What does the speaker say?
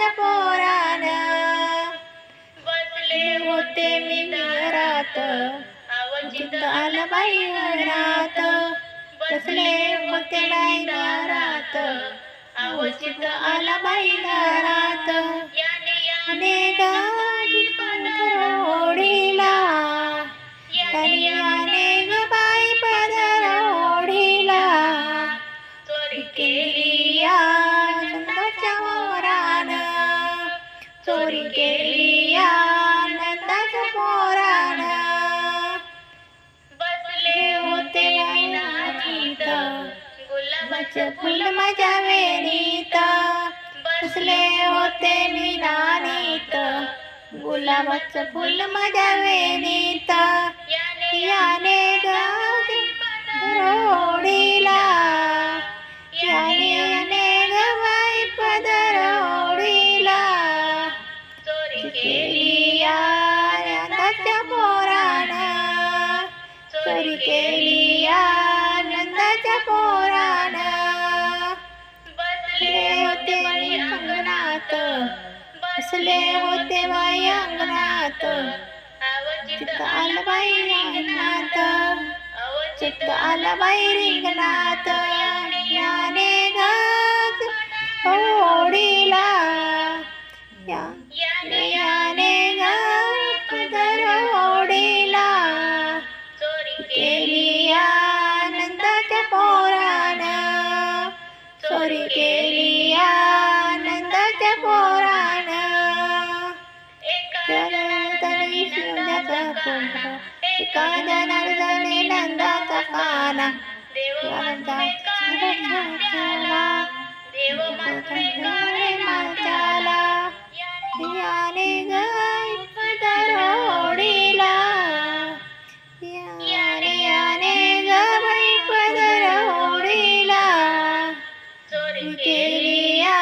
नंदाच्या पोरानं. बसले होते मी घरात, चित्त आलं बाई घरात. बसले होते बाई घरात, चित्त आलं बाई घरात. याने गाजी पदर ओढिला, याने ग बाई पदर ओढिला. चोरी केली या नंदाच्या पोरानं, चोरी केली या नंदाच्या पोरानं. बसले होते बाई नानीत, गुलाबाचं फुल माझ्या वेणीत. बसले होते मी नानीत, गुलाबाचं फुल माझ्या वेणीत. याने गाजी पदर ओढिला, याने ग बाई पदर ओढिला. चोरी केली या नंदाच्या पोरानं, चोरी केली या नंदाच्या पोरानं. बसले होते बाई अंगणात, बसले होते बाई अंगणात. चित्त आलं बाई रिंगणात, चित्त आलं बाई रिंगणात. याने गाजी ओढिला, याने गाजी पदर ओढिला. चोरी केली या नंदाच्या पोरानं, चोरी केली या नंदाच्या पोरानं. जनार्दनी शिवण्याचा कोंबडा, एका जनार्दनी नंदाचा काना. देव मात्र माताला. याने गाई पदर ओढिला, याने ग बाई पदर ओढिला. चोरी केली या